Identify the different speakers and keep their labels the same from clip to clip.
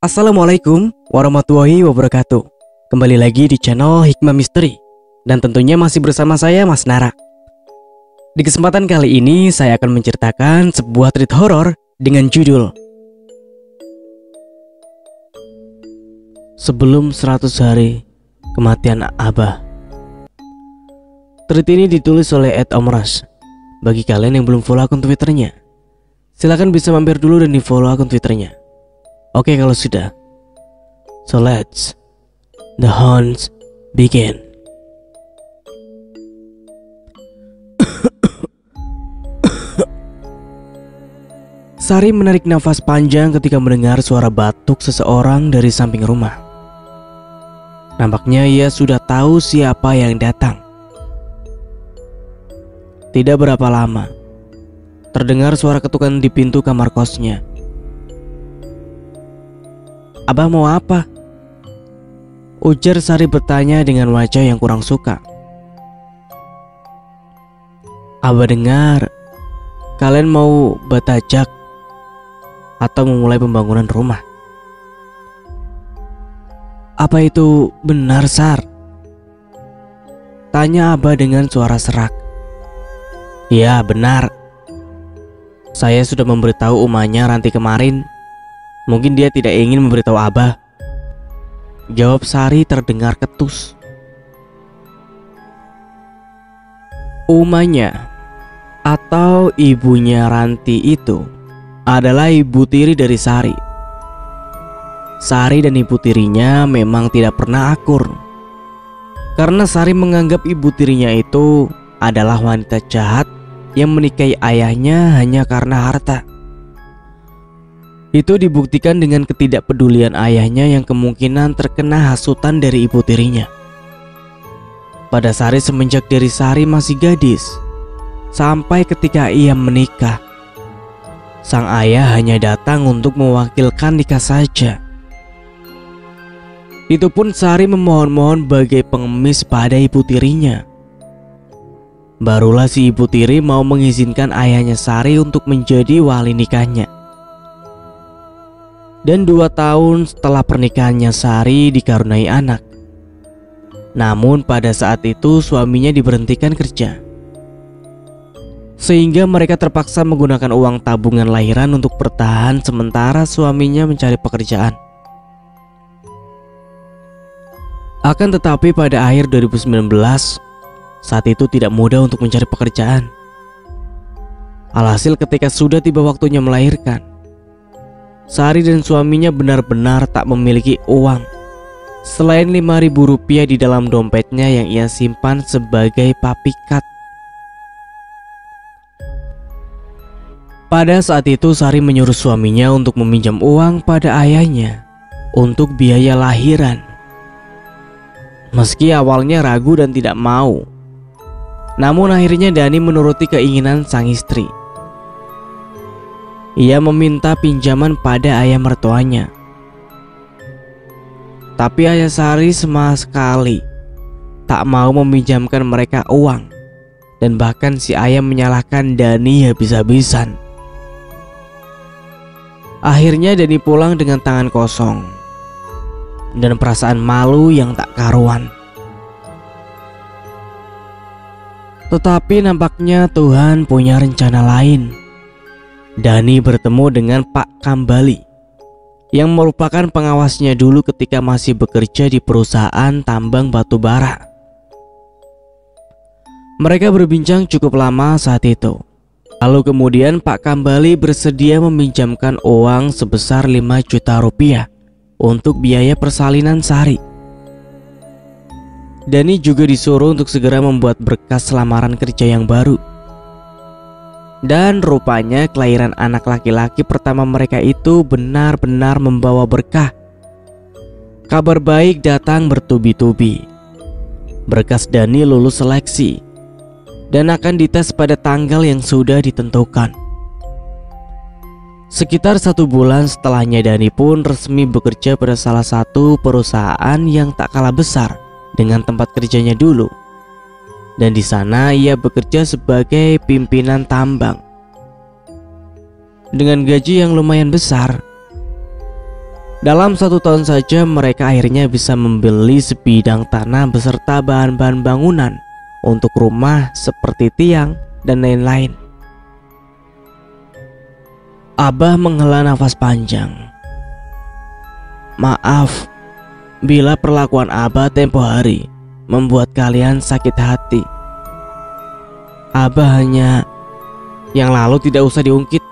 Speaker 1: Assalamualaikum warahmatullahi wabarakatuh. Kembali lagi di channel Hikmah Misteri. Dan tentunya masih bersama saya Mas Nara. Di kesempatan kali ini saya akan menceritakan sebuah treat horor dengan judul Sebelum 100 Hari Kematian Abah. Treat ini ditulis oleh Ed Omras. Bagi kalian yang belum follow akun Twitternya, silahkan bisa mampir dulu dan di follow akun Twitternya. Oke kalau sudah, so let's the haunts begin. Sari menarik nafas panjang ketika mendengar suara batuk seseorang dari samping rumah. Nampaknya ia sudah tahu siapa yang datang. Tidak berapa lama, terdengar suara ketukan di pintu kamar kosnya. "Abah mau apa?" ujar Sari bertanya dengan wajah yang kurang suka. "Abah dengar kalian mau batajak atau memulai pembangunan rumah." "Apa itu benar, Sar?" tanya Abah dengan suara serak. "Ya benar. Saya sudah memberitahu umahnya Ranti kemarin. Mungkin dia tidak ingin memberitahu Abah," jawab Sari terdengar ketus. Umahnya atau ibunya Ranti itu adalah ibu tiri dari Sari. Sari dan ibu tirinya memang tidak pernah akur, karena Sari menganggap ibu tirinya itu adalah wanita jahat yang menikahi ayahnya hanya karena harta. Itu dibuktikan dengan ketidakpedulian ayahnya yang kemungkinan terkena hasutan dari ibu tirinya pada Sari semenjak dari Sari masih gadis sampai ketika ia menikah. Sang ayah hanya datang untuk mewakilkan nikah saja. Itu pun Sari memohon-mohon bagai pengemis pada ibu tirinya. Barulah si ibu tiri mau mengizinkan ayahnya Sari untuk menjadi wali nikahnya. Dan 2 tahun setelah pernikahannya Sari dikaruniai anak. Namun pada saat itu suaminya diberhentikan kerja, sehingga mereka terpaksa menggunakan uang tabungan lahiran untuk bertahan sementara suaminya mencari pekerjaan. Akan tetapi pada akhir 2019, saat itu tidak mudah untuk mencari pekerjaan. Alhasil ketika sudah tiba waktunya melahirkan, Sari dan suaminya benar-benar tak memiliki uang selain Rp5.000 di dalam dompetnya yang ia simpan sebagai papikat. Pada saat itu Sari menyuruh suaminya untuk meminjam uang pada ayahnya untuk biaya lahiran. Meski awalnya ragu dan tidak mau, namun akhirnya Dani menuruti keinginan sang istri. Ia meminta pinjaman pada ayah mertuanya. Tapi ayah Sari sama sekali tak mau meminjamkan mereka uang, dan bahkan si ayah menyalahkan Dani habis-habisan. Akhirnya Dani pulang dengan tangan kosong dan perasaan malu yang tak karuan. Tetapi nampaknya Tuhan punya rencana lain. Dani bertemu dengan Pak Kambali yang merupakan pengawasnya dulu ketika masih bekerja di perusahaan tambang batu bara. Mereka berbincang cukup lama saat itu. Lalu kemudian Pak Kambali bersedia meminjamkan uang sebesar Rp5 juta untuk biaya persalinan Sari. Dani juga disuruh untuk segera membuat berkas lamaran kerja yang baru. Dan rupanya kelahiran anak laki-laki pertama mereka itu benar-benar membawa berkah. Kabar baik datang bertubi-tubi. Berkas Dani lulus seleksi dan akan dites pada tanggal yang sudah ditentukan. Sekitar 1 bulan setelahnya Dani pun resmi bekerja pada salah satu perusahaan yang tak kalah besar dengan tempat kerjanya dulu. Dan di sana ia bekerja sebagai pimpinan tambang dengan gaji yang lumayan besar. Dalam 1 tahun saja mereka akhirnya bisa membeli sebidang tanah beserta bahan-bahan bangunan untuk rumah seperti tiang dan lain-lain. Abah menghela nafas panjang. Maaf bila perlakuan Abah tempo hari membuat kalian sakit hati. Abah hanya yang lalu tidak usah diungkit.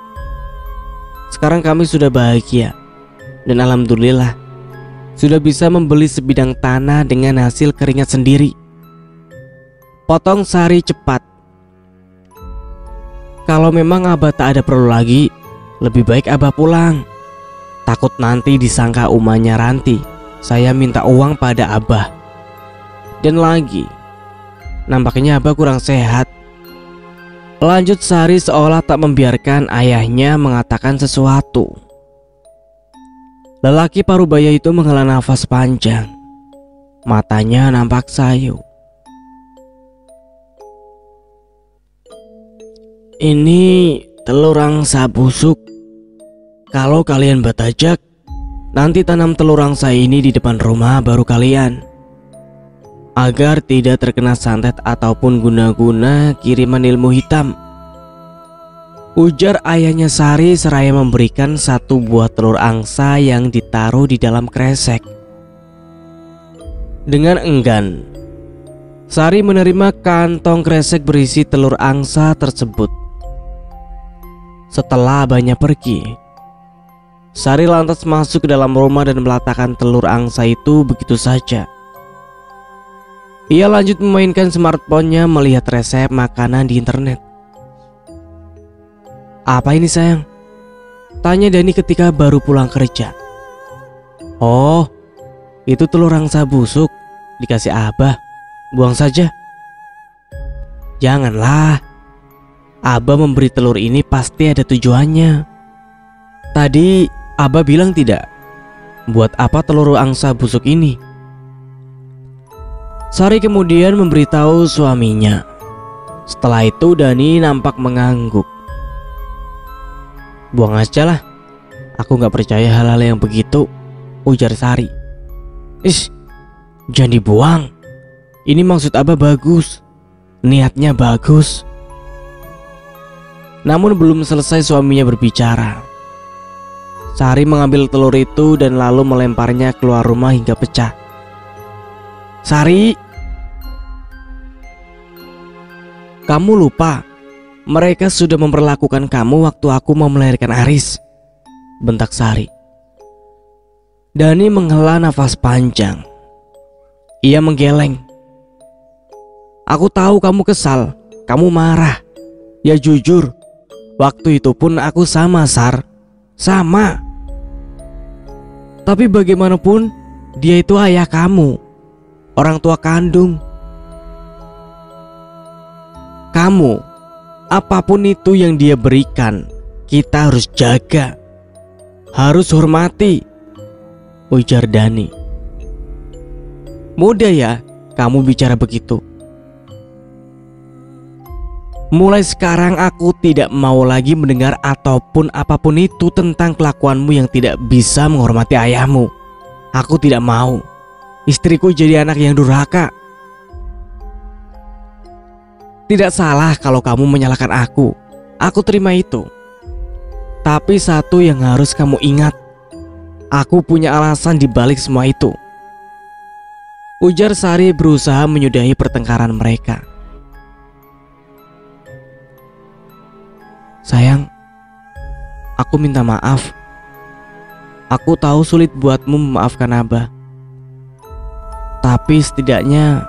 Speaker 1: Sekarang kami sudah bahagia. Dan alhamdulillah sudah bisa membeli sebidang tanah dengan hasil keringat sendiri. Potong Sari cepat. Kalau memang Abah tak ada perlu lagi, lebih baik Abah pulang. Takut nanti disangka umahnya Ranti saya minta uang pada Abah. Dan lagi, nampaknya Abah kurang sehat. Lanjut Sari seolah tak membiarkan ayahnya mengatakan sesuatu. Lelaki parubaya itu menghela nafas panjang. Matanya nampak sayu. Ini telur angsa busuk. Kalau kalian bertajak, nanti tanam telur angsa ini di depan rumah baru kalian, agar tidak terkena santet ataupun guna-guna kiriman ilmu hitam, ujar ayahnya Sari seraya memberikan 1 buah telur angsa yang ditaruh di dalam kresek. Dengan enggan, Sari menerima kantong kresek berisi telur angsa tersebut. Setelah abahnya pergi, Sari lantas masuk ke dalam rumah dan meletakkan telur angsa itu begitu saja. Ia lanjut memainkan smartphone-nya melihat resep makanan di internet. Apa ini sayang? Tanya Dani ketika baru pulang kerja. Oh, itu telur angsa busuk. Dikasih Abah. Buang saja. Janganlah. Abah memberi telur ini pasti ada tujuannya. Tadi Abah bilang tidak. Buat apa telur angsa busuk ini? Sari kemudian memberitahu suaminya. Setelah itu Dani nampak mengangguk. Buang aja lah. Aku gak percaya hal-hal yang begitu, ujar Sari. Ish, jangan dibuang. Ini maksud Abah bagus. Niatnya bagus. Namun belum selesai suaminya berbicara, Sari mengambil telur itu dan lalu melemparnya keluar rumah hingga pecah. Sari, kamu lupa mereka sudah memperlakukan kamu waktu aku mau melahirkan Aris, bentak Sari. Dani menghela nafas panjang. Ia menggeleng. Aku tahu kamu kesal, kamu marah. Ya jujur, waktu itu pun aku sama Sar, sama. Tapi bagaimanapun dia itu ayah kamu, orang tua kandung. Kamu, apapun itu yang dia berikan, kita harus jaga, harus hormati, ujar Dani. Mudah ya kamu bicara begitu. Mulai sekarang aku tidak mau lagi mendengar ataupun apapun itu tentang kelakuanmu yang tidak bisa menghormati ayahmu. Aku tidak mau istriku jadi anak yang durhaka. Tidak salah kalau kamu menyalahkan aku. Aku terima itu. Tapi satu yang harus kamu ingat, aku punya alasan di balik semua itu, ujar Sari berusaha menyudahi pertengkaran mereka. Sayang, aku minta maaf. Aku tahu sulit buatmu memaafkan Abah. Tapi setidaknya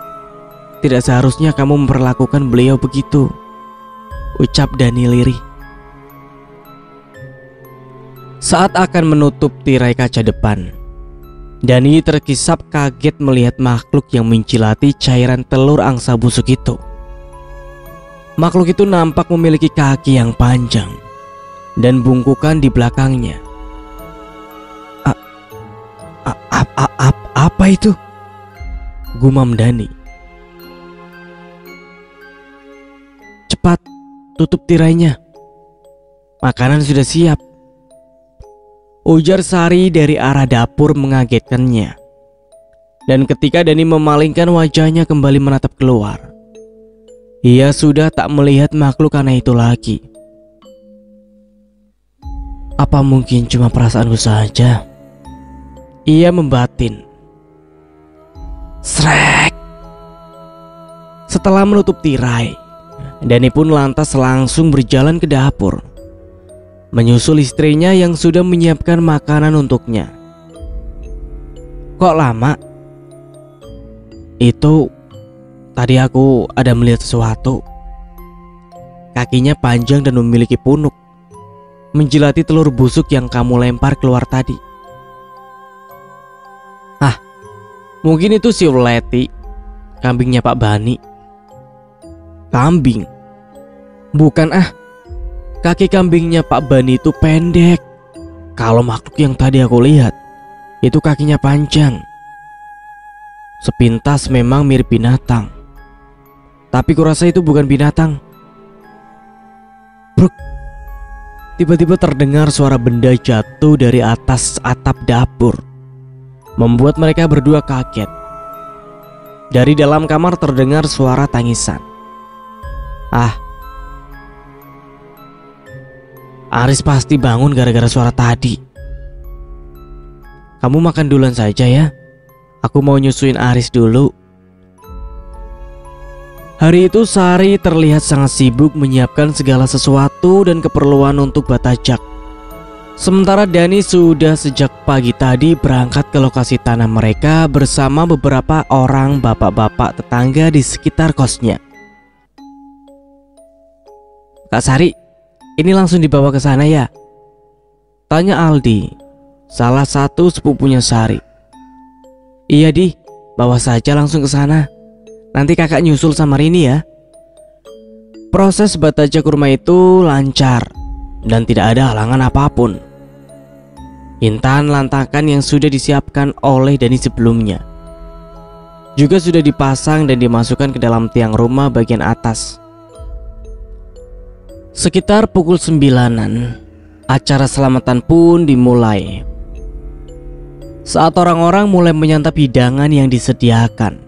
Speaker 1: tidak seharusnya kamu memperlakukan beliau begitu, ucap Dani lirih. Saat akan menutup tirai kaca depan, Dani terkisap kaget melihat makhluk yang mencilati cairan telur angsa busuk itu. Makhluk itu nampak memiliki kaki yang panjang dan bungkukan di belakangnya. Apa itu? Gumam Dani. Cepat, tutup tirainya. Makanan sudah siap. ujar Sari dari arah dapur mengagetkannya. Dan ketika Dani memalingkan wajahnya kembali menatap keluar, ia sudah tak melihat makhluk aneh itu lagi. Apa mungkin cuma perasaanku saja? Ia membatin. Srek. Setelah menutup tirai, Dani pun lantas langsung berjalan ke dapur, menyusul istrinya yang sudah menyiapkan makanan untuknya. Kok lama? Itu tadi aku ada melihat sesuatu. Kakinya panjang dan memiliki punuk, menjilati telur busuk yang kamu lempar keluar tadi. Ah, mungkin itu si Uleti, kambingnya Pak Bani. Kambing? Bukan ah. Kaki kambingnya Pak Bani itu pendek. Kalau makhluk yang tadi aku lihat, itu kakinya panjang. Sepintas memang mirip binatang, tapi kurasa itu bukan binatang. Bruk. Tiba-tiba terdengar suara benda jatuh dari atas atap dapur, membuat mereka berdua kaget. Dari dalam kamar terdengar suara tangisan. Ah, Aris pasti bangun gara-gara suara tadi. Kamu makan duluan saja ya. Aku mau nyusuin Aris dulu. Hari itu Sari terlihat sangat sibuk menyiapkan segala sesuatu dan keperluan untuk Batajak. Sementara Dani sudah sejak pagi tadi berangkat ke lokasi tanah mereka bersama beberapa orang bapak-bapak tetangga di sekitar kosnya. Kak Sari, ini langsung dibawa ke sana ya? Tanya Aldi, salah satu sepupunya Sari. Iya Di, bawa saja langsung ke sana. Nanti kakak nyusul sama Rini ya. Proses Batajak ke rumah itu lancar dan tidak ada halangan apapun. Intan lantakan yang sudah disiapkan oleh Dani sebelumnya juga sudah dipasang dan dimasukkan ke dalam tiang rumah bagian atas. Sekitar pukul 9-an, acara selamatan pun dimulai. Saat orang-orang mulai menyantap hidangan yang disediakan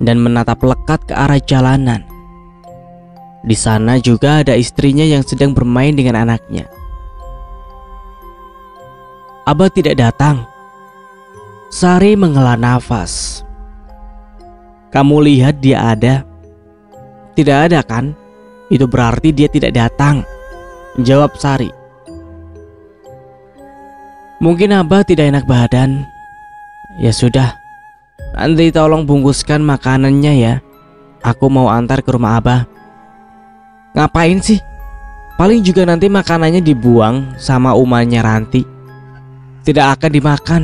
Speaker 1: dan menatap lekat ke arah jalanan, di sana juga ada istrinya yang sedang bermain dengan anaknya. Abah tidak datang. Sari menghela nafas. Kamu lihat dia ada? Tidak ada kan? Itu berarti dia tidak datang, jawab Sari. Mungkin Abah tidak enak badan. Ya sudah, nanti tolong bungkuskan makanannya ya. Aku mau antar ke rumah Abah. Ngapain sih? Paling juga nanti makanannya dibuang sama umanya Ranti. Tidak akan dimakan.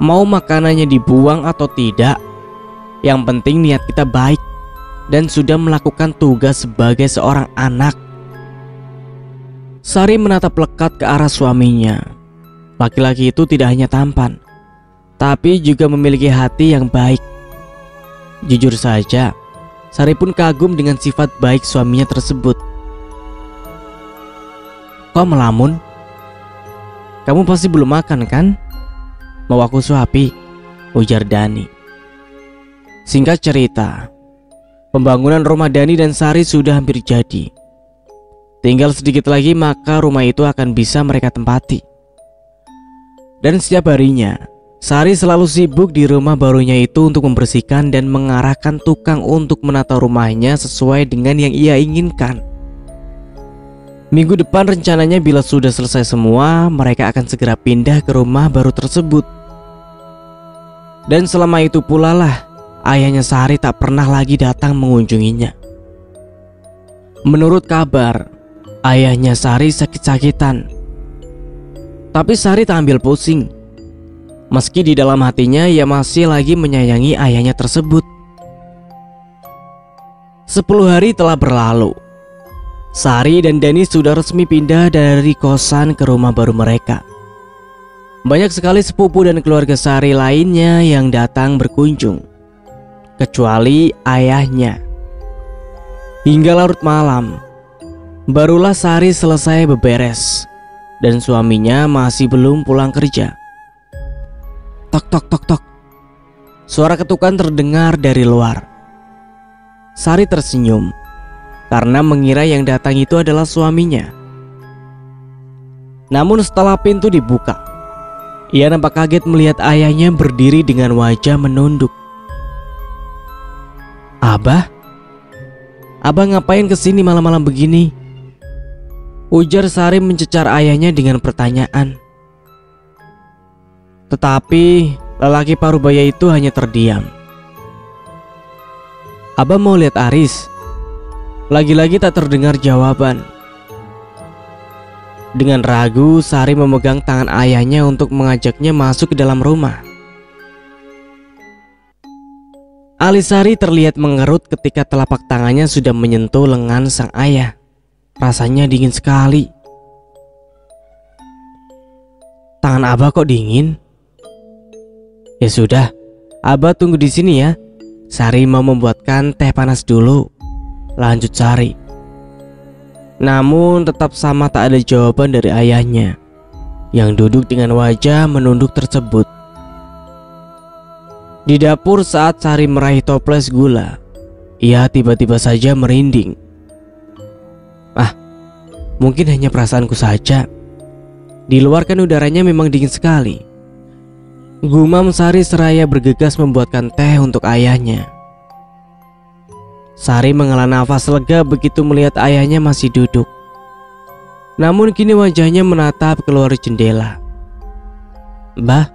Speaker 1: Mau makanannya dibuang atau tidak, yang penting niat kita baik dan sudah melakukan tugas sebagai seorang anak. Sari menatap lekat ke arah suaminya. Laki-laki itu tidak hanya tampan, tapi juga memiliki hati yang baik. Jujur saja, Sari pun kagum dengan sifat baik suaminya tersebut. Kok melamun? Kamu pasti belum makan kan? Mau aku suapi, ujar Dani. Singkat cerita, pembangunan rumah Dani dan Sari sudah hampir jadi. Tinggal sedikit lagi maka rumah itu akan bisa mereka tempati. Dan setiap harinya, Sari selalu sibuk di rumah barunya itu untuk membersihkan dan mengarahkan tukang untuk menata rumahnya sesuai dengan yang ia inginkan. Minggu depan rencananya bila sudah selesai semua, mereka akan segera pindah ke rumah baru tersebut. Dan selama itu pula lah, ayahnya Sari tak pernah lagi datang mengunjunginya. Menurut kabar, ayahnya Sari sakit-sakitan. Tapi Sari tak ambil pusing. Meski di dalam hatinya ia masih lagi menyayangi ayahnya tersebut. 10 hari telah berlalu. Sari dan Dani sudah resmi pindah dari kosan ke rumah baru mereka. Banyak sekali sepupu dan keluarga Sari lainnya yang datang berkunjung, kecuali ayahnya. Hingga larut malam, barulah Sari selesai beberes. dan suaminya masih belum pulang kerja. Tok tok tok tok. Suara ketukan terdengar dari luar. Sari tersenyum karena mengira yang datang itu adalah suaminya. Namun setelah pintu dibuka, ia nampak kaget melihat ayahnya berdiri dengan wajah menunduk. "Abah? Abah ngapain kesini malam-malam begini?" ujar Sari mencecar ayahnya dengan pertanyaan. Tetapi lelaki parubaya itu hanya terdiam. "Abah mau lihat Aris." Lagi-lagi tak terdengar jawaban. Dengan ragu, Sari memegang tangan ayahnya untuk mengajaknya masuk ke dalam rumah. Alis Sari terlihat mengerut ketika telapak tangannya sudah menyentuh lengan sang ayah. Rasanya dingin sekali. "Tangan Abah kok dingin?" "Ya sudah, Abah tunggu di sini ya. Sari mau membuatkan teh panas dulu," lanjut Sari. Namun tetap sama tak ada jawaban dari ayahnya yang duduk dengan wajah menunduk tersebut. Di dapur saat Sari meraih toples gula, ia tiba-tiba saja merinding. Mungkin hanya perasaanku saja. Di luar kan udaranya memang dingin sekali. Gumam Sari seraya bergegas membuatkan teh untuk ayahnya. Sari menghela nafas lega begitu melihat ayahnya masih duduk. Namun kini wajahnya menatap keluar jendela. "Bah,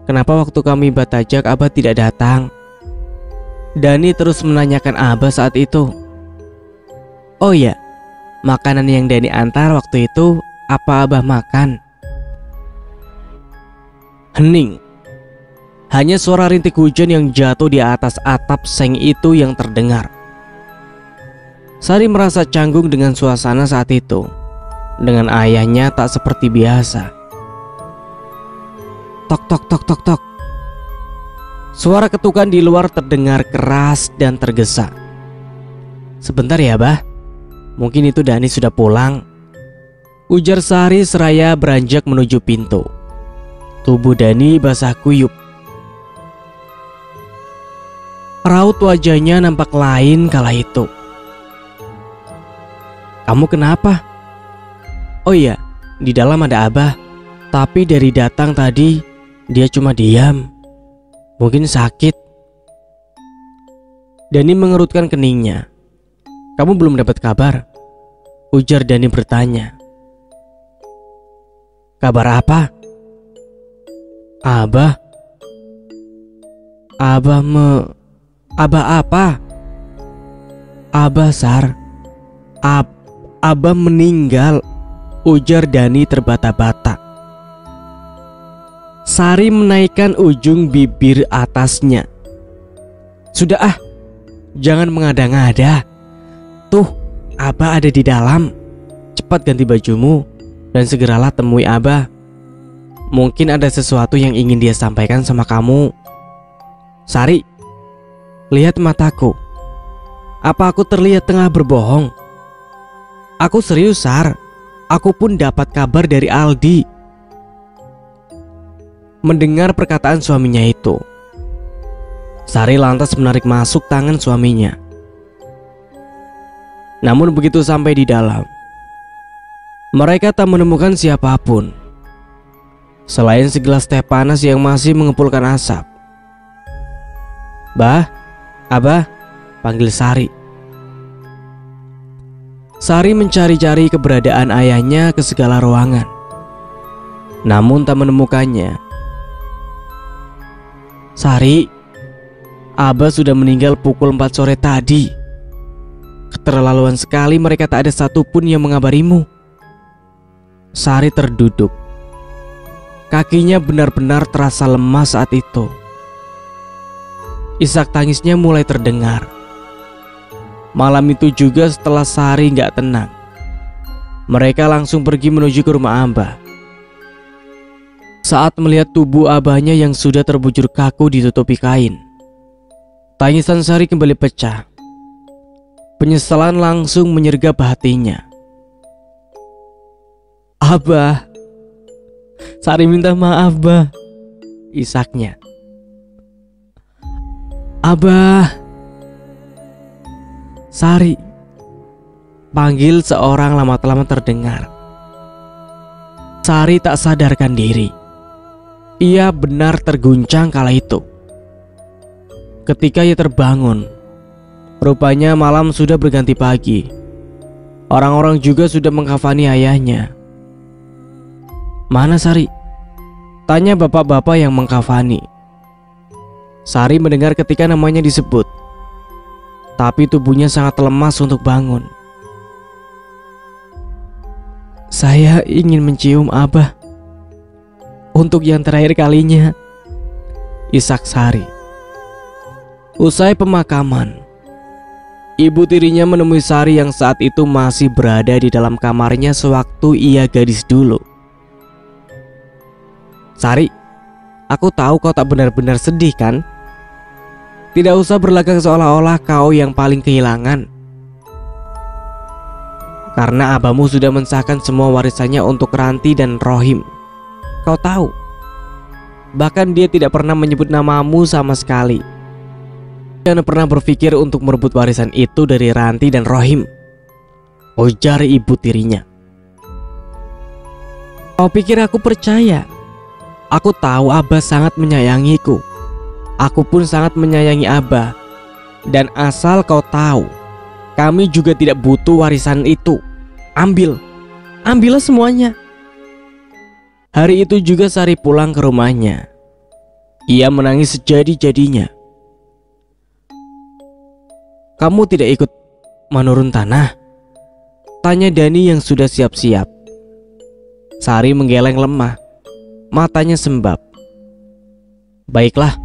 Speaker 1: kenapa waktu kami batajak Abah tidak datang?" Dani terus menanyakan Abah saat itu. "Oh ya, makanan yang Dani antar waktu itu apa Abah makan?" Hening. Hanya suara rintik hujan yang jatuh di atas atap seng itu yang terdengar. Sari merasa canggung dengan suasana saat itu. Dengan ayahnya tak seperti biasa. Tok tok tok tok tok. Suara ketukan di luar terdengar keras dan tergesa. "Sebentar ya, Bah. Mungkin itu Dani sudah pulang," ujar Sari seraya beranjak menuju pintu. Tubuh Dani basah kuyup. Raut wajahnya nampak lain kala itu. "Kamu kenapa?" "Oh iya, di dalam ada Abah. Tapi dari datang tadi dia cuma diam. Mungkin sakit." Dani mengerutkan keningnya. "Kamu belum dapat kabar?" ujar Dani bertanya. "Kabar apa?" "Abah. Abah apa?" "Abah, Sar. Abah meninggal," ujar Dani terbata-bata. Sari menaikkan ujung bibir atasnya. "Sudah jangan mengada-ngada. Tuh, Abah ada di dalam. Cepat ganti bajumu dan segeralah temui Abah. Mungkin ada sesuatu yang ingin dia sampaikan sama kamu." "Sari, lihat mataku. Apa aku terlihat tengah berbohong?" "Aku serius, Sar. Aku pun dapat kabar dari Aldi." Mendengar perkataan suaminya itu, Sari lantas menarik masuk tangan suaminya. Namun begitu sampai di dalam, mereka tak menemukan siapapun selain segelas teh panas yang masih mengepulkan asap. "Bah, Abah," panggil Sari. Sari mencari-cari keberadaan ayahnya ke segala ruangan, namun tak menemukannya. "Sari, Abah sudah meninggal pukul 4 sore tadi. Keterlaluan sekali, mereka tak ada satupun yang mengabarimu." Sari terduduk. Kakinya benar-benar terasa lemas saat itu. Isak tangisnya mulai terdengar. Malam itu juga setelah Sari gak tenang, mereka langsung pergi menuju ke rumah Abah. Saat melihat tubuh abahnya yang sudah terbujur kaku ditutupi kain, tangisan Sari kembali pecah. Penyesalan langsung menyergap hatinya. Abah, Sari minta maaf, Bah, isaknya. Abah, Sari, panggil seorang lama-lama terdengar. Sari tak sadarkan diri. Ia benar terguncang kala itu. Ketika ia terbangun, rupanya malam sudah berganti pagi. Orang-orang juga sudah mengkafani ayahnya. Mana Sari? Tanya bapak-bapak yang mengkafani. Sari mendengar ketika namanya disebut, tapi tubuhnya sangat lemas untuk bangun. Saya ingin mencium Abah untuk yang terakhir kalinya, isak Sari. Usai pemakaman, ibu tirinya menemui Sari yang saat itu masih berada di dalam kamarnya sewaktu ia gadis dulu. Sari, aku tahu kau tak benar-benar sedih kan? Tidak usah berlagak seolah-olah kau yang paling kehilangan. Karena abahmu sudah mensahkan semua warisannya untuk Ranti dan Rohim. Kau tahu, bahkan dia tidak pernah menyebut namamu sama sekali. Dia pernah berpikir untuk merebut warisan itu dari Ranti dan Rohim, ujar ibu tirinya. Kau pikir aku percaya? Aku tahu Abah sangat menyayangiku. Aku pun sangat menyayangi Abah. Dan asal kau tahu, kami juga tidak butuh warisan itu. Ambillah semuanya. Hari itu juga Sari pulang ke rumahnya. Ia menangis sejadi-jadinya. Kamu tidak ikut menurun tanah? Tanya Dani yang sudah siap-siap. Sari menggeleng lemah, matanya sembab. Baiklah,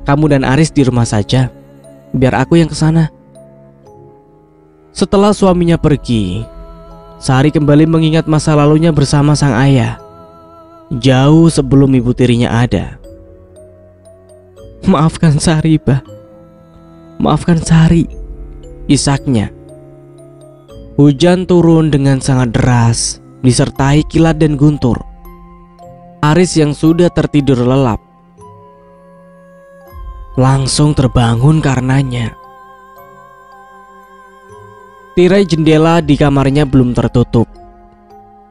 Speaker 1: kamu dan Aris di rumah saja, biar aku yang kesana. Setelah suaminya pergi, Sari kembali mengingat masa lalunya bersama sang ayah, jauh sebelum ibu tirinya ada. Maafkan Sari, Bah. Maafkan Sari, isaknya. Hujan turun dengan sangat deras, disertai kilat dan guntur. Aris yang sudah tertidur lelap langsung terbangun karenanya. Tirai jendela di kamarnya belum tertutup,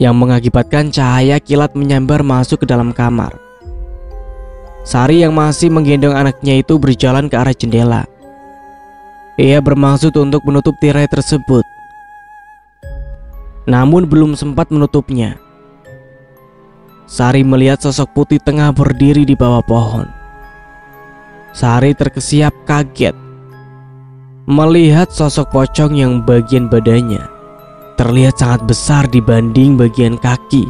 Speaker 1: yang mengakibatkan cahaya kilat menyambar masuk ke dalam kamar. Sari yang masih menggendong anaknya itu berjalan ke arah jendela. Ia bermaksud untuk menutup tirai tersebut, namun belum sempat menutupnya. Sari melihat sosok putih tengah berdiri di bawah pohon. Sari terkesiap kaget melihat sosok pocong yang bagian badannya terlihat sangat besar dibanding bagian kaki.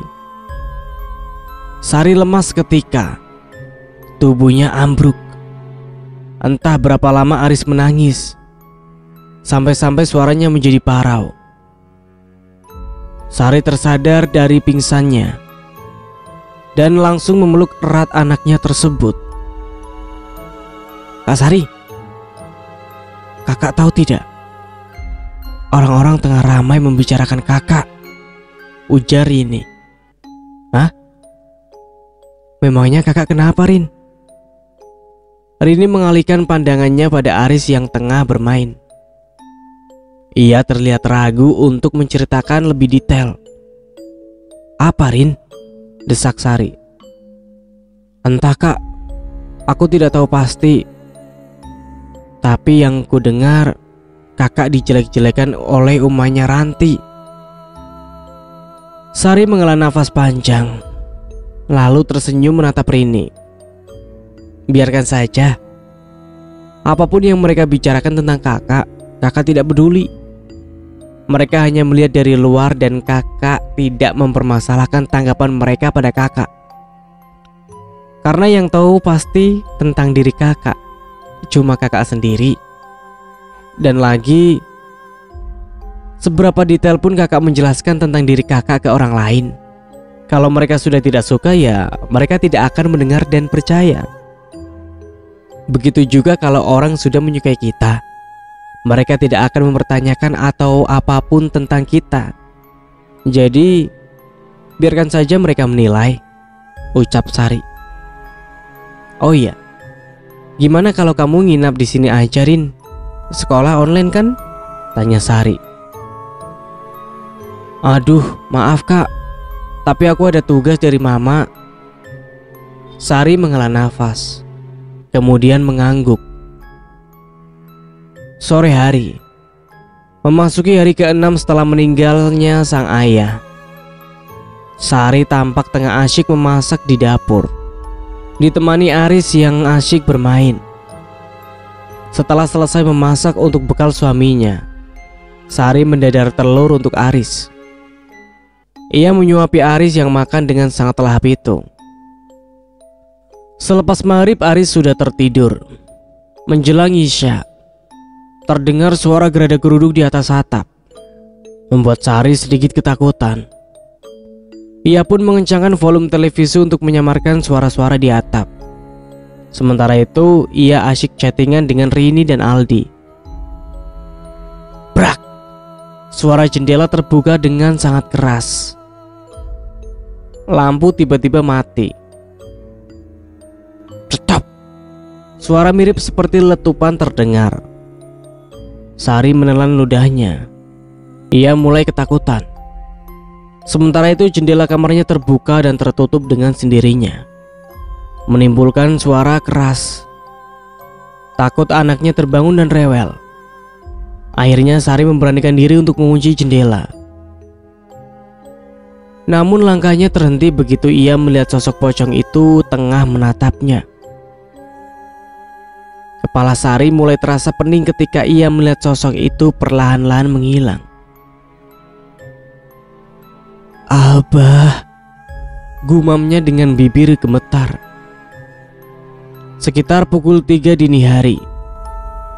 Speaker 1: Sari lemas ketika tubuhnya ambruk. Entah berapa lama Aris menangis, sampai-sampai suaranya menjadi parau. Sari tersadar dari pingsannya dan langsung memeluk erat anaknya tersebut. Kak Sari, kakak tahu tidak? Orang-orang tengah ramai membicarakan kakak, ujar Rini. Hah? Memangnya kakak kenapa, Rin? Rini mengalihkan pandangannya pada Aris yang tengah bermain. Ia terlihat ragu untuk menceritakan lebih detail. Apa, Rin? Desak Sari. Entah kak, aku tidak tahu pasti. Tapi yang ku dengar, kakak dijelek-jelekan oleh umahnya Ranti. Sari menghela nafas panjang, lalu tersenyum menatap Rini. Biarkan saja. Apapun yang mereka bicarakan tentang kakak, kakak tidak peduli. Mereka hanya melihat dari luar dan kakak tidak mempermasalahkan tanggapan mereka pada kakak. Karena yang tahu pasti tentang diri kakak cuma kakak sendiri. Dan lagi, seberapa detail pun kakak menjelaskan tentang diri kakak ke orang lain, kalau mereka sudah tidak suka ya mereka tidak akan mendengar dan percaya. Begitu juga kalau orang sudah menyukai kita, mereka tidak akan mempertanyakan atau apapun tentang kita. Jadi Biarkan saja mereka menilai, ucap Sari. Oh iya, gimana kalau kamu nginap di sini aja, Rin? Sekolah online kan? Tanya Sari. Aduh, maaf kak, tapi aku ada tugas dari mama. Sari menghela nafas, kemudian mengangguk. Sore hari, memasuki hari ke-6 setelah meninggalnya sang ayah. Sari tampak tengah asyik memasak di dapur, ditemani Aris yang asyik bermain. Setelah selesai memasak untuk bekal suaminya, Sari mendadar telur untuk Aris. Ia menyuapi Aris yang makan dengan sangat lahap itu. Selepas maghrib, Aris sudah tertidur. Menjelang Isya, terdengar suara geradak-geruduk di atas atap, membuat Sari sedikit ketakutan. Ia pun mengencangkan volume televisi untuk menyamarkan suara-suara di atap. Sementara itu, ia asyik chattingan dengan Rini dan Aldi. Brak! Suara jendela terbuka dengan sangat keras. Lampu tiba-tiba mati. Cetop! Suara mirip seperti letupan terdengar. Sari menelan ludahnya. Ia mulai ketakutan. Sementara itu jendela kamarnya terbuka dan tertutup dengan sendirinya, menimbulkan suara keras. Takut anaknya terbangun dan rewel. Akhirnya Sari memberanikan diri untuk mengunci jendela. Namun langkahnya terhenti begitu ia melihat sosok pocong itu tengah menatapnya. Kepala Sari mulai terasa pening ketika ia melihat sosok itu perlahan-lahan menghilang. Abah, gumamnya dengan bibir gemetar. Sekitar pukul 3 dini hari,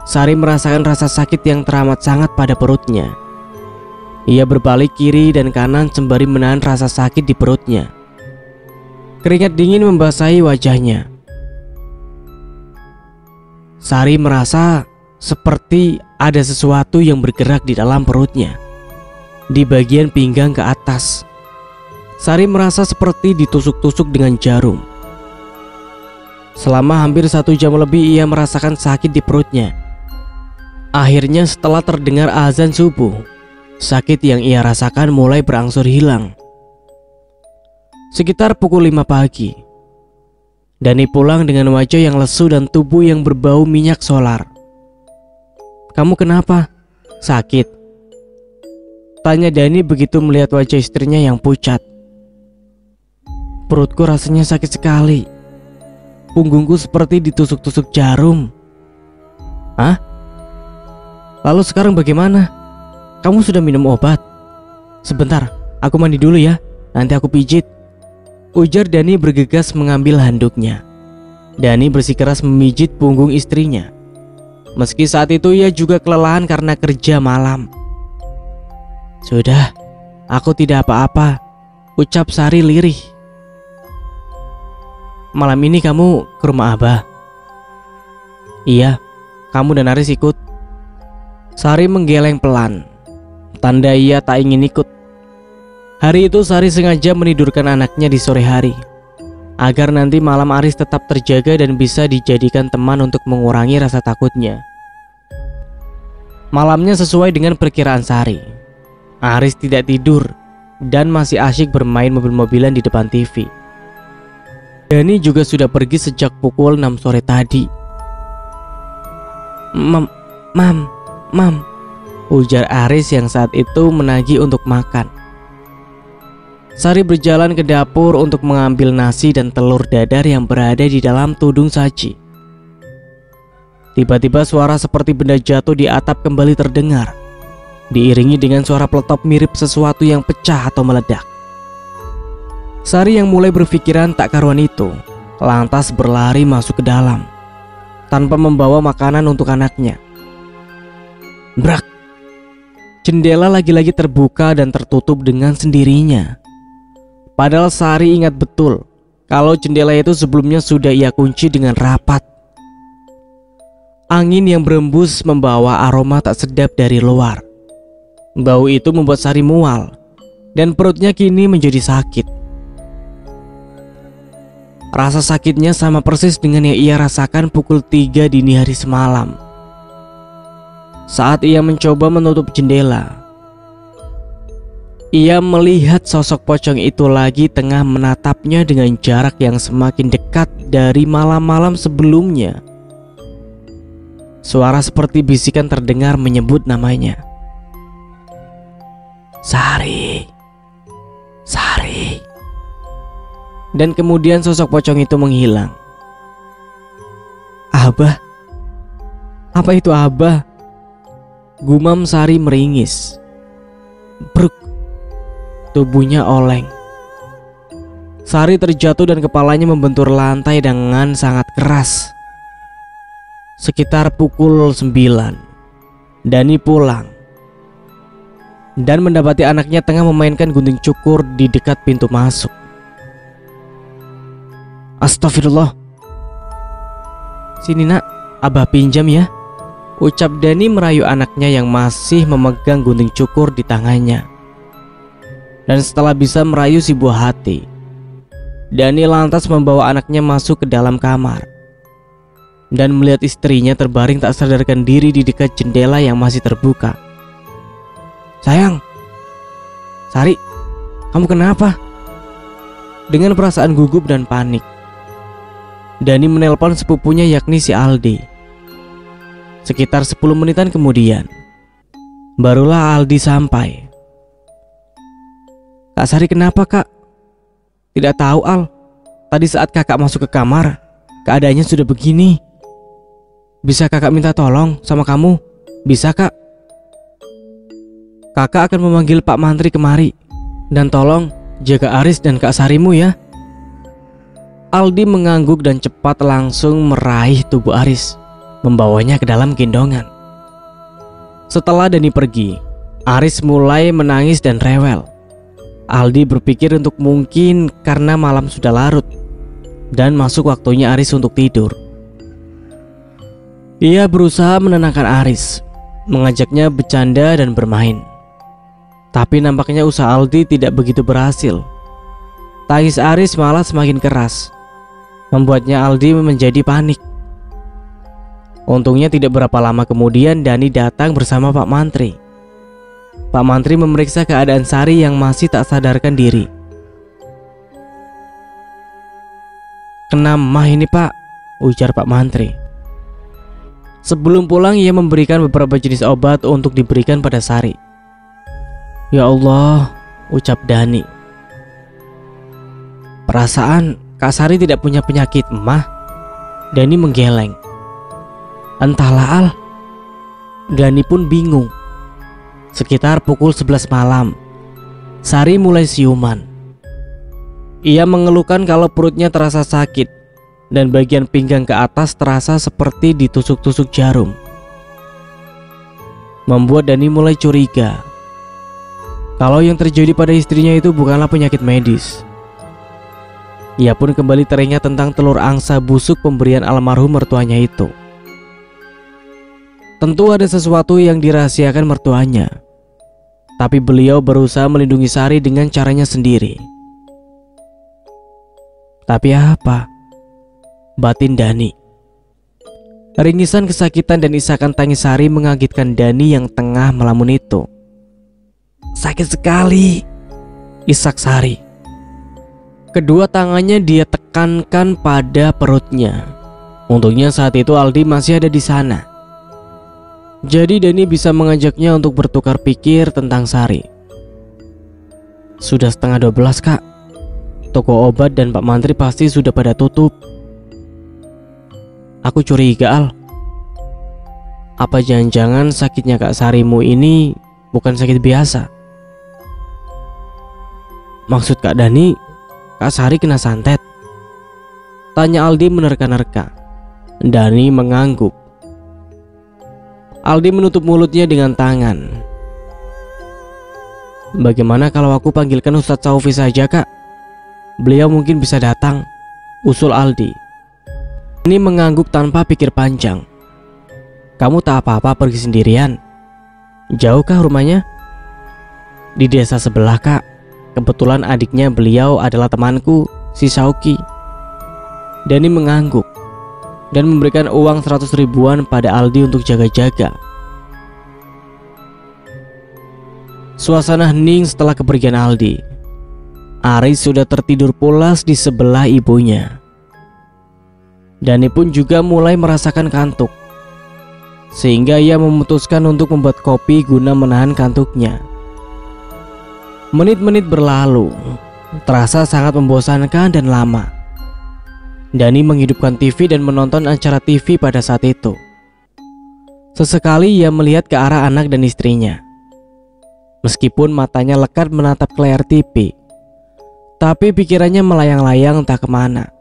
Speaker 1: Sari merasakan rasa sakit yang teramat sangat pada perutnya. Ia berbalik kiri dan kanan sembari menahan rasa sakit di perutnya. Keringat dingin membasahi wajahnya. Sari merasa seperti ada sesuatu yang bergerak di dalam perutnya, di bagian pinggang ke atas. Sari merasa seperti ditusuk-tusuk dengan jarum. Selama hampir 1 jam lebih ia merasakan sakit di perutnya. Akhirnya setelah terdengar azan subuh, sakit yang ia rasakan mulai berangsur hilang. Sekitar pukul 5 pagi, Dani pulang dengan wajah yang lesu dan tubuh yang berbau minyak solar. Kamu kenapa? Sakit? Tanya Dani begitu melihat wajah istrinya yang pucat. Perutku rasanya sakit sekali. Punggungku seperti ditusuk-tusuk jarum. Hah? Lalu sekarang bagaimana? Kamu sudah minum obat? Sebentar, aku mandi dulu ya. Nanti aku pijit, ujar Dani bergegas mengambil handuknya. Dani bersikeras memijit punggung istrinya. Meski saat itu ia juga kelelahan karena kerja malam. Sudah, aku tidak apa-apa, ucap Sari lirih. Malam ini kamu ke rumah Abah? Iya, kamu dan Aris ikut. Sari menggeleng pelan, tanda ia tak ingin ikut. Hari itu Sari sengaja menidurkan anaknya di sore hari, agar nanti malam Aris tetap terjaga dan bisa dijadikan teman untuk mengurangi rasa takutnya. Malamnya sesuai dengan perkiraan Sari, Aris tidak tidur dan masih asyik bermain mobil-mobilan di depan TV. Dani juga sudah pergi sejak pukul 6 sore tadi. Mam, ujar Aris yang saat itu menagih untuk makan. Sari berjalan ke dapur untuk mengambil nasi dan telur dadar yang berada di dalam tudung saji. Tiba-tiba suara seperti benda jatuh di atap kembali terdengar, diiringi dengan suara peletop mirip sesuatu yang pecah atau meledak. Sari yang mulai berpikiran tak karuan itu lantas berlari masuk ke dalam tanpa membawa makanan untuk anaknya. Brak! Jendela lagi-lagi terbuka dan tertutup dengan sendirinya. Padahal Sari ingat betul kalau jendela itu sebelumnya sudah ia kunci dengan rapat. Angin yang berembus membawa aroma tak sedap dari luar. Bau itu membuat Sari mual dan perutnya kini menjadi sakit. Rasa sakitnya sama persis dengan yang ia rasakan pukul 3 dini hari semalam. Saat ia mencoba menutup jendela, ia melihat sosok pocong itu lagi tengah menatapnya dengan jarak yang semakin dekat dari malam-malam sebelumnya. Suara seperti bisikan terdengar menyebut namanya. Sari, Sari. Dan kemudian sosok pocong itu menghilang. Abah? Apa itu Abah? Gumam Sari meringis. Bruk. Tubuhnya oleng. Sari terjatuh dan kepalanya membentur lantai dengan sangat keras. Sekitar pukul 9, Dani pulang dan mendapati anaknya tengah memainkan gunting cukur di dekat pintu masuk. Astagfirullah. Sini nak, Abah pinjam ya, ucap Dani merayu anaknya yang masih memegang gunting cukur di tangannya. Dan setelah bisa merayu si buah hati, Dani lantas membawa anaknya masuk ke dalam kamar dan melihat istrinya terbaring tak sadarkan diri di dekat jendela yang masih terbuka. Sayang, Sari, kamu kenapa? Dengan perasaan gugup dan panik, Dani menelpon sepupunya yakni si Aldi. Sekitar 10 menitan kemudian, barulah Aldi sampai. Kak Sari kenapa kak? Tidak tahu Al, tadi saat kakak masuk ke kamar, keadaannya sudah begini. Bisa kakak minta tolong sama kamu? Bisa kak? Kakak akan memanggil Pak Mantri kemari. Dan tolong jaga Aris dan Kak Sarimu ya. Aldi mengangguk dan cepat langsung meraih tubuh Aris, membawanya ke dalam gendongan. Setelah Dani pergi, Aris mulai menangis dan rewel. Aldi berpikir untuk mungkin karena malam sudah larut dan masuk waktunya Aris untuk tidur. Ia berusaha menenangkan Aris, mengajaknya bercanda dan bermain. Tapi nampaknya usaha Aldi tidak begitu berhasil. Tangis Aris malah semakin keras, membuatnya Aldi menjadi panik. Untungnya tidak berapa lama kemudian Dani datang bersama Pak Mantri. Pak Mantri memeriksa keadaan Sari yang masih tak sadarkan diri. Kena mah ini Pak, ujar Pak Mantri. Sebelum pulang ia memberikan beberapa jenis obat untuk diberikan pada Sari. Ya Allah, ucap Dani. Perasaan Kak Sari tidak punya penyakit mah. Dani menggeleng. Entahlah Al. Dani pun bingung. Sekitar pukul 11 malam, Sari mulai siuman. Ia mengeluhkan kalau perutnya terasa sakit dan bagian pinggang ke atas terasa seperti ditusuk-tusuk jarum. Membuat Dani mulai curiga kalau yang terjadi pada istrinya itu bukanlah penyakit medis. Ia pun kembali teringat tentang telur angsa busuk pemberian almarhum mertuanya itu. Tentu ada sesuatu yang dirahasiakan mertuanya, tapi beliau berusaha melindungi Sari dengan caranya sendiri. Tapi apa? Batin Dani. Ringisan kesakitan dan isakan tangis Sari mengagetkan Dani yang tengah melamun itu. Sakit sekali, isak Sari. Kedua tangannya dia tekankan pada perutnya. Untungnya saat itu Aldi masih ada di sana. Jadi Dani bisa mengajaknya untuk bertukar pikir tentang Sari. Sudah setengah 12 kak. Toko obat dan Pak Mantri pasti sudah pada tutup. Aku curiga Al. Apa jangan-jangan sakitnya Kak Sarimu ini bukan sakit biasa? Maksud Kak Dani, Kak Sari kena santet? Tanya Aldi menerka-nerka. Dani mengangguk. Aldi menutup mulutnya dengan tangan. Bagaimana kalau aku panggilkan Ustadz Saufi saja kak? Beliau mungkin bisa datang, usul Aldi. Ini mengangguk tanpa pikir panjang. Kamu tak apa-apa pergi sendirian? Jauhkah rumahnya? Di desa sebelah kak. kebetulan adiknya beliau adalah temanku, si Shauki. Dani mengangguk dan memberikan uang 100 ribuan pada Aldi untuk jaga-jaga. Suasana hening setelah kepergian Aldi. Aris sudah tertidur pulas di sebelah ibunya. Dani pun juga mulai merasakan kantuk, sehingga ia memutuskan untuk membuat kopi guna menahan kantuknya. Menit-menit berlalu, terasa sangat membosankan dan lama. Dani menghidupkan TV dan menonton acara TV pada saat itu. Sesekali ia melihat ke arah anak dan istrinya. Meskipun matanya lekat menatap ke layar TV, tapi pikirannya melayang-layang entah kemana.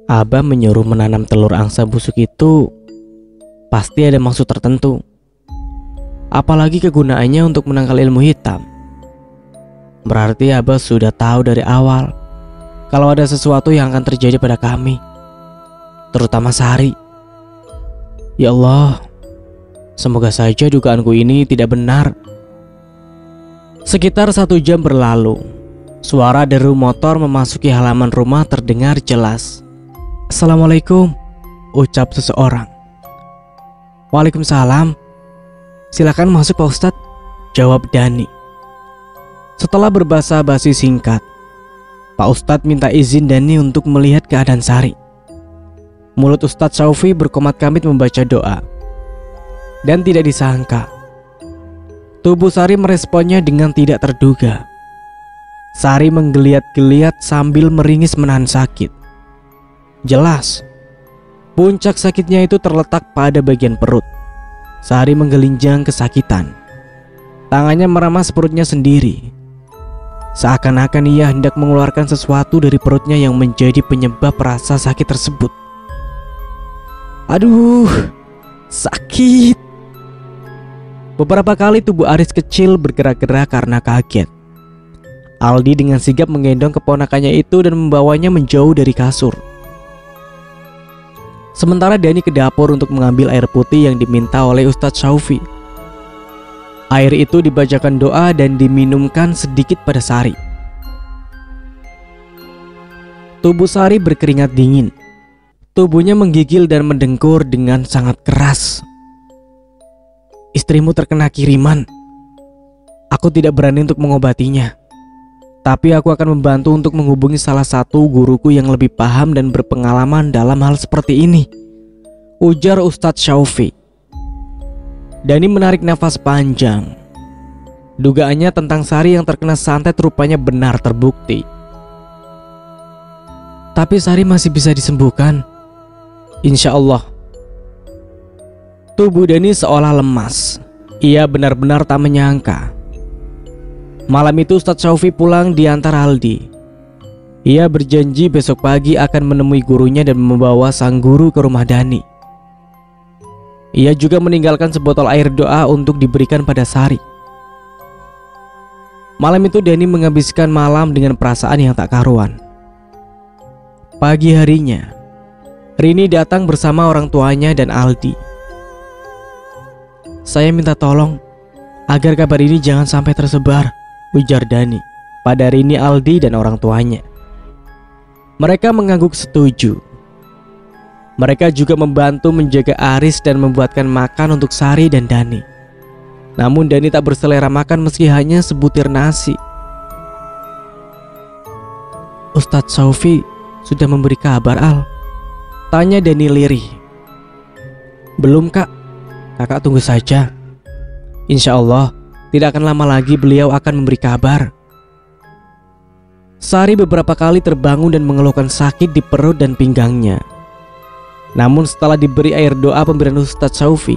Speaker 1: Abah menyuruh menanam telur angsa busuk itu pasti ada maksud tertentu. Apalagi kegunaannya untuk menangkal ilmu hitam. Berarti Abah sudah tahu dari awal kalau ada sesuatu yang akan terjadi pada kami, terutama Sari. Ya Allah, semoga saja dugaanku ini tidak benar. Sekitar 1 jam berlalu. Suara deru motor memasuki halaman rumah terdengar jelas. Assalamualaikum, ucap seseorang. Waalaikumsalam. Silakan masuk Pak Ustadz, jawab Dani. Setelah berbasa-basi singkat, Pak Ustadz minta izin Dani untuk melihat keadaan Sari. Mulut Ustadz Syaufi berkomat-kamit membaca doa. Dan tidak disangka, tubuh Sari meresponnya dengan tidak terduga. Sari menggeliat-geliat sambil meringis menahan sakit. Jelas, puncak sakitnya itu terletak pada bagian perut. Sari menggelinjang kesakitan. Tangannya meramas perutnya sendiri. Seakan-akan ia hendak mengeluarkan sesuatu dari perutnya yang menjadi penyebab rasa sakit tersebut. Aduh, sakit. Beberapa kali tubuh Aris kecil bergerak-gerak karena kaget. Aldi dengan sigap menggendong keponakannya itu dan membawanya menjauh dari kasur. Sementara Dani ke dapur untuk mengambil air putih yang diminta oleh Ustadz Syaufi. Air itu dibacakan doa dan diminumkan sedikit pada Sari. Tubuh Sari berkeringat dingin. Tubuhnya menggigil dan mendengkur dengan sangat keras. Istrimu terkena kiriman. Aku tidak berani untuk mengobatinya, tapi aku akan membantu untuk menghubungi salah satu guruku yang lebih paham dan berpengalaman dalam hal seperti ini, ujar Ustadz Syaufi. Dani menarik nafas panjang. Dugaannya tentang Sari yang terkena santet rupanya benar terbukti. Tapi Sari masih bisa disembuhkan, insya Allah. Tubuh Dani seolah lemas. Ia benar-benar tak menyangka. Malam itu Ustadz Syaufi pulang diantar Aldi. Ia berjanji besok pagi akan menemui gurunya dan membawa sang guru ke rumah Dani. Ia juga meninggalkan sebotol air doa untuk diberikan pada Sari. Malam itu Dani menghabiskan malam dengan perasaan yang tak karuan. Pagi harinya, Rini datang bersama orang tuanya dan Aldi. Saya minta tolong agar kabar ini jangan sampai tersebar, ujar Dani pada Rini, Aldi dan orang tuanya. Mereka mengangguk setuju. Mereka juga membantu menjaga Aris dan membuatkan makan untuk Sari dan Dani. Namun Dani tak berselera makan meski hanya sebutir nasi. Ustadz Syaufi sudah memberi kabar, Al? Tanya Dani lirih. Belum, Kak. Kakak tunggu saja. Insya Allah tidak akan lama lagi beliau akan memberi kabar. Sari beberapa kali terbangun dan mengeluhkan sakit di perut dan pinggangnya. Namun setelah diberi air doa pemberian Ustadz Syaufi,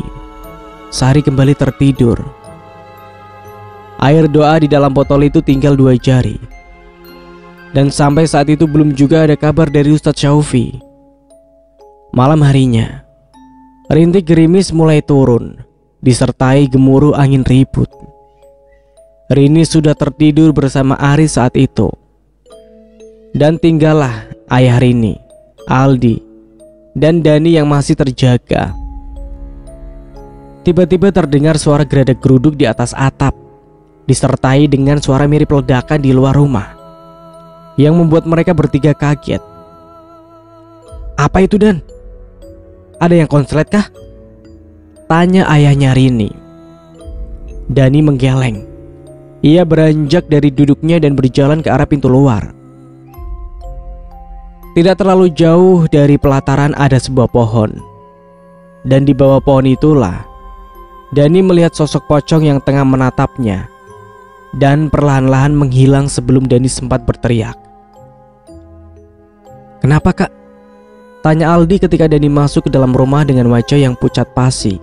Speaker 1: Sari kembali tertidur. Air doa di dalam botol itu tinggal 2 jari. Dan sampai saat itu belum juga ada kabar dari Ustadz Syaufi. Malam harinya, rintik gerimis mulai turun, disertai gemuruh angin ribut. Rini sudah tertidur bersama Aris saat itu. Dan tinggallah ayah Rini, Aldi, dan Dani yang masih terjaga. Tiba-tiba terdengar suara geradak geruduk di atas atap. disertai dengan suara mirip ledakan di luar rumah yang membuat mereka bertiga kaget. "Apa itu, Dan? Ada yang konslet kah?" tanya ayahnya Rini. Dani menggeleng. Ia beranjak dari duduknya dan berjalan ke arah pintu luar. Tidak terlalu jauh dari pelataran ada sebuah pohon. Dan di bawah pohon itulah Dani melihat sosok pocong yang tengah menatapnya dan perlahan-lahan menghilang sebelum Dani sempat berteriak. "Kenapa, Kak?" tanya Aldi ketika Dani masuk ke dalam rumah dengan wajah yang pucat pasi.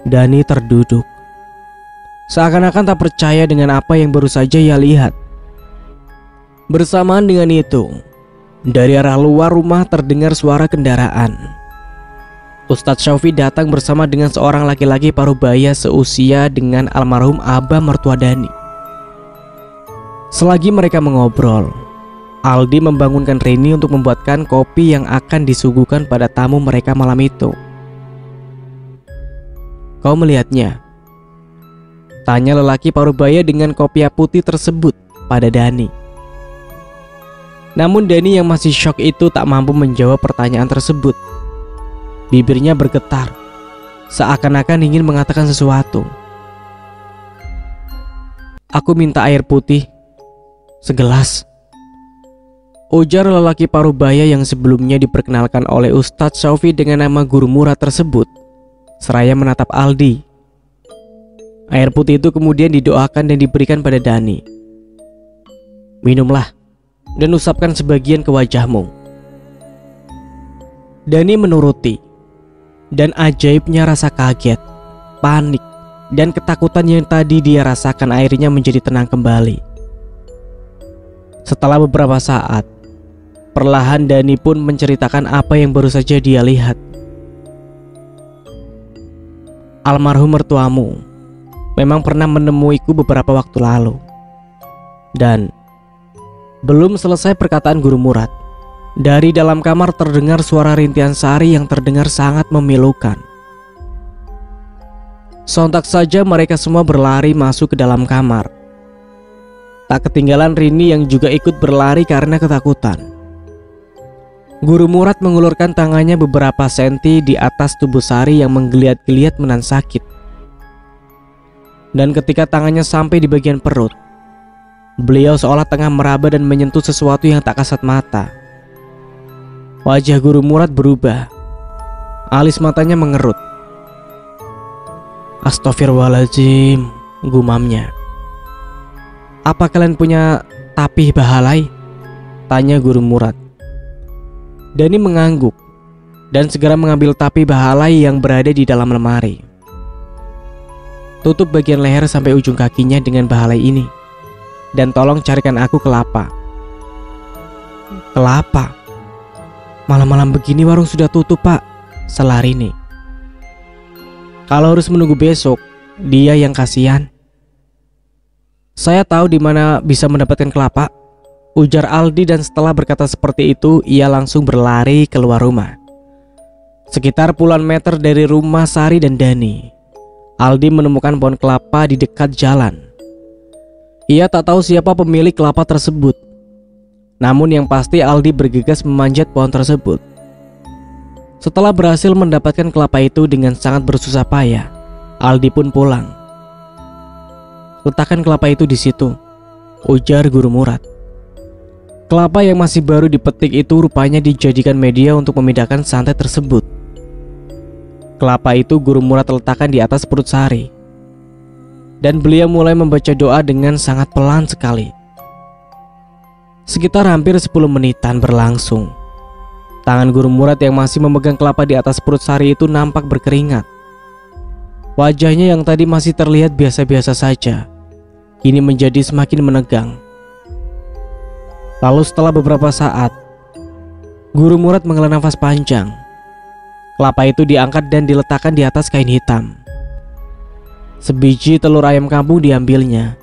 Speaker 1: Dani terduduk, seakan-akan tak percaya dengan apa yang baru saja ia lihat. Bersamaan dengan itu, dari arah luar rumah terdengar suara kendaraan. Ustadz Syaufi datang bersama dengan seorang laki-laki parubaya seusia dengan almarhum abah mertua Dani. Selagi mereka mengobrol, Aldi membangunkan Rini untuk membuatkan kopi yang akan disuguhkan pada tamu mereka malam itu. "Kau melihatnya?" tanya lelaki parubaya dengan kopiah putih tersebut pada Dani. Namun Dani yang masih syok itu tak mampu menjawab pertanyaan tersebut. Bibirnya bergetar, seakan-akan ingin mengatakan sesuatu. "Aku minta air putih segelas," ujar lelaki parubaya yang sebelumnya diperkenalkan oleh Ustadz Syaufi dengan nama guru murah tersebut, seraya menatap Aldi. Air putih itu kemudian didoakan dan diberikan pada Dani. "Minumlah dan usapkan sebagian ke wajahmu." Dani menuruti, dan ajaibnya rasa kaget, panik, dan ketakutan yang tadi dia rasakan akhirnya menjadi tenang kembali. Setelah beberapa saat, perlahan Dani pun menceritakan apa yang baru saja dia lihat. "Almarhum mertuamu memang pernah menemuiku beberapa waktu lalu." Dan belum selesai perkataan guru Murad, dari dalam kamar terdengar suara rintihan Sari yang terdengar sangat memilukan. Sontak saja mereka semua berlari masuk ke dalam kamar. Tak ketinggalan Rini yang juga ikut berlari karena ketakutan. Guru Murad mengulurkan tangannya beberapa senti di atas tubuh Sari yang menggeliat-geliat menahan sakit. Dan ketika tangannya sampai di bagian perut, beliau seolah tengah meraba dan menyentuh sesuatu yang tak kasat mata. Wajah guru Murad berubah, alis matanya mengerut. "Astagfirullahaladzim," gumamnya. "Apa kalian punya tapih bahalai?" tanya guru Murad. Dani mengangguk dan segera mengambil tapih bahalai yang berada di dalam lemari. "Tutup bagian leher sampai ujung kakinya dengan bahalai ini, dan tolong carikan aku kelapa." "Kelapa? Malam-malam begini warung sudah tutup, Pak," sela Rini. "Kalau harus menunggu besok, dia yang kasihan." "Saya tahu di mana bisa mendapatkan kelapa," ujar Aldi, dan setelah berkata seperti itu, ia langsung berlari keluar rumah. Sekitar puluhan meter dari rumah Sari dan Dani, Aldi menemukan pohon kelapa di dekat jalan. Ia tak tahu siapa pemilik kelapa tersebut. Namun yang pasti Aldi bergegas memanjat pohon tersebut. Setelah berhasil mendapatkan kelapa itu dengan sangat bersusah payah, Aldi pun pulang. "Letakkan kelapa itu di situ," ujar guru Murad. Kelapa yang masih baru dipetik itu rupanya dijadikan media untuk memindahkan santet tersebut. Kelapa itu guru Murad letakkan di atas perut Sari, dan beliau mulai membaca doa dengan sangat pelan sekali. Sekitar hampir 10 menitan berlangsung. Tangan guru Murad yang masih memegang kelapa di atas perut Sari itu nampak berkeringat. Wajahnya yang tadi masih terlihat biasa-biasa saja, kini menjadi semakin menegang. Lalu setelah beberapa saat, guru Murad menghela nafas panjang. Kelapa itu diangkat dan diletakkan di atas kain hitam. Sebiji telur ayam kampung diambilnya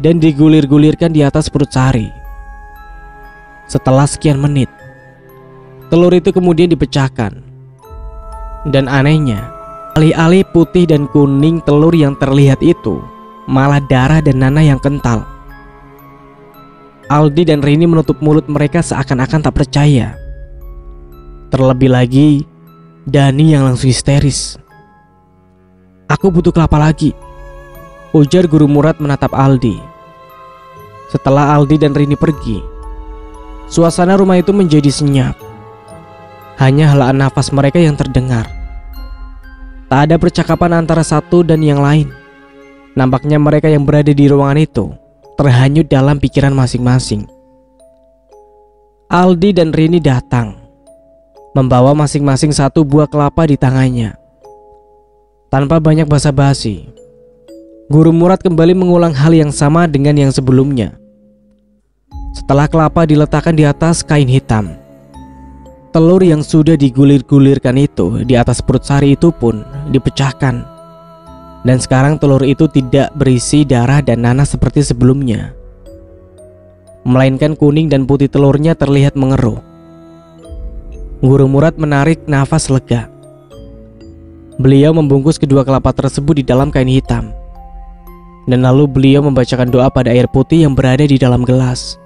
Speaker 1: dan digulir-gulirkan di atas perut Sari. Setelah sekian menit, telur itu kemudian dipecahkan. Dan anehnya, alih-alih putih dan kuning telur yang terlihat itu malah darah dan nanah yang kental. Aldi dan Rini menutup mulut mereka seakan-akan tak percaya. Terlebih lagi, Dani yang langsung histeris. "Aku butuh kelapa lagi," ujar Guru Murad menatap Aldi. Setelah Aldi dan Rini pergi, suasana rumah itu menjadi senyap. Hanya helaan nafas mereka yang terdengar. Tak ada percakapan antara satu dan yang lain. Nampaknya mereka yang berada di ruangan itu terhanyut dalam pikiran masing-masing. Aldi dan Rini datang, membawa masing-masing satu buah kelapa di tangannya. Tanpa banyak basa-basi, Guru Murad kembali mengulang hal yang sama dengan yang sebelumnya. Setelah kelapa diletakkan di atas kain hitam, telur yang sudah digulir-gulirkan itu di atas perut Sari itu pun dipecahkan. Dan sekarang telur itu tidak berisi darah dan nanah seperti sebelumnya, melainkan kuning dan putih telurnya terlihat mengeruh. Guru Murad menarik nafas lega. Beliau membungkus kedua kelapa tersebut di dalam kain hitam. Dan lalu beliau membacakan doa pada air putih yang berada di dalam gelas.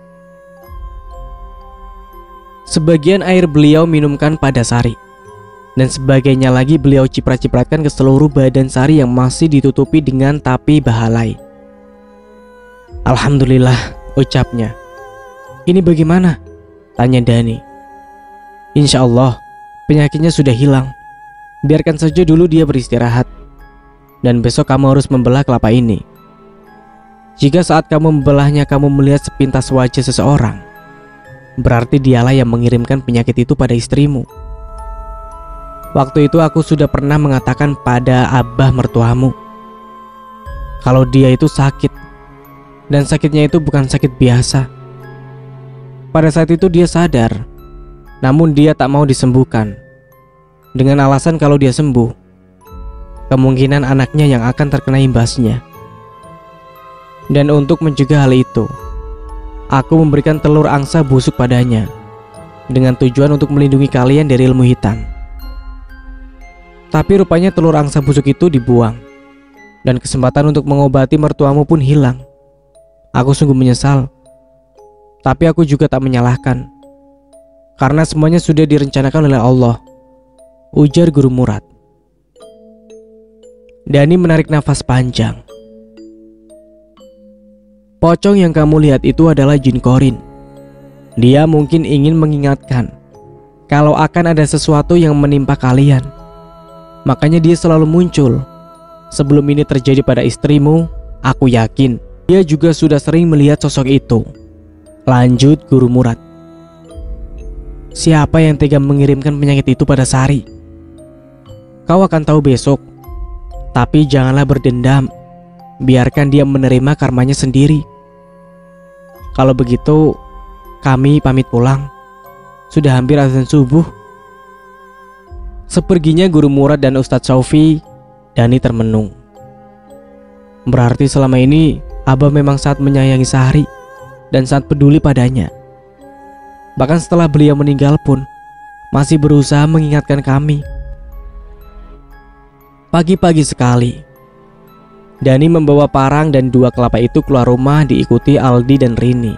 Speaker 1: Sebagian air beliau minumkan pada Sari, dan sebagainya lagi beliau ciprat-cipratkan ke seluruh badan Sari yang masih ditutupi dengan tapi bahalai. "Alhamdulillah," ucapnya. "Ini bagaimana?" tanya Dani. "Insya Allah penyakitnya sudah hilang. Biarkan saja dulu dia beristirahat. Dan besok kamu harus membelah kelapa ini. Jika saat kamu membelahnya kamu melihat sepintas wajah seseorang, berarti dialah yang mengirimkan penyakit itu pada istrimu. Waktu itu aku sudah pernah mengatakan pada abah mertuamu kalau dia itu sakit, dan sakitnya itu bukan sakit biasa. Pada saat itu dia sadar, namun dia tak mau disembuhkan, dengan alasan kalau dia sembuh, kemungkinan anaknya yang akan terkena imbasnya. Dan untuk mencegah hal itu, aku memberikan telur angsa busuk padanya, dengan tujuan untuk melindungi kalian dari ilmu hitam. Tapi rupanya telur angsa busuk itu dibuang, dan kesempatan untuk mengobati mertuamu pun hilang. Aku sungguh menyesal, tapi aku juga tak menyalahkan, karena semuanya sudah direncanakan oleh Allah," ujar Guru Murad. Dani menarik nafas panjang. "Pocong yang kamu lihat itu adalah jin Qorin. Dia mungkin ingin mengingatkan kalau akan ada sesuatu yang menimpa kalian. Makanya dia selalu muncul. Sebelum ini terjadi pada istrimu, aku yakin dia juga sudah sering melihat sosok itu," lanjut Guru Murad. "Siapa yang tega mengirimkan penyakit itu pada Sari? Kau akan tahu besok. Tapi janganlah berdendam. Biarkan dia menerima karmanya sendiri. Kalau begitu, kami pamit pulang. Sudah hampir azan subuh." Seperginya Guru Murad dan Ustadz Saufi, Dani termenung. Berarti selama ini Abah memang sangat menyayangi Sari dan sangat peduli padanya. Bahkan setelah beliau meninggal pun masih berusaha mengingatkan kami. Pagi-pagi sekali, Dani membawa parang dan dua kelapa itu keluar rumah diikuti Aldi dan Rini.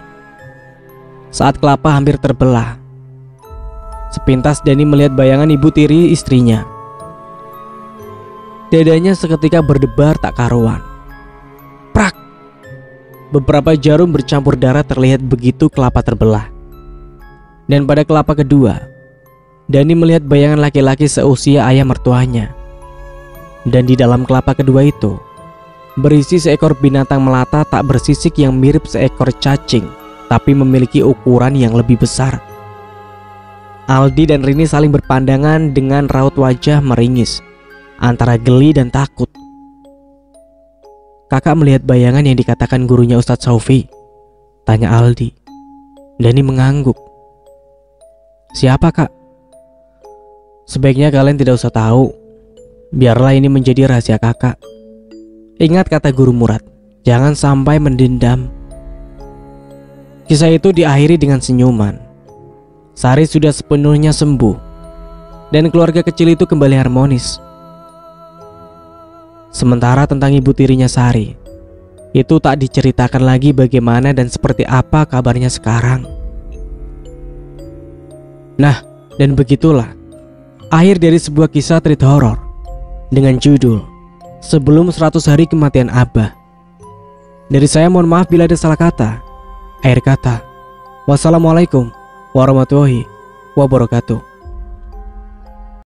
Speaker 1: Saat kelapa hampir terbelah, sepintas Dani melihat bayangan ibu tiri istrinya. Dadanya seketika berdebar tak karuan. Prak! Beberapa jarum bercampur darah terlihat begitu kelapa terbelah. Dan pada kelapa kedua, Dani melihat bayangan laki-laki seusia ayah mertuanya. Dan di dalam kelapa kedua itu berisi seekor binatang melata tak bersisik yang mirip seekor cacing, tapi memiliki ukuran yang lebih besar. Aldi dan Rini saling berpandangan dengan raut wajah meringis antara geli dan takut. "Kakak melihat bayangan yang dikatakan gurunya Ustadz Saufi?" tanya Aldi. Dani mengangguk. "Siapa, Kak?" "Sebaiknya kalian tidak usah tahu. Biarlah ini menjadi rahasia kakak. Ingat," kata Guru Murad, "jangan sampai mendendam." Kisah itu diakhiri dengan senyuman. Sari sudah sepenuhnya sembuh, dan keluarga kecil itu kembali harmonis. Sementara tentang ibu tirinya Sari, Itu tak diceritakan lagi bagaimana dan seperti apa kabarnya sekarang. Nah, dan begitulah akhir dari sebuah kisah treat horror dengan judul Sebelum 100 Hari Kematian Abah. Dari saya mohon maaf bila ada salah kata. Akhir kata, wassalamualaikum warahmatullahi wabarakatuh.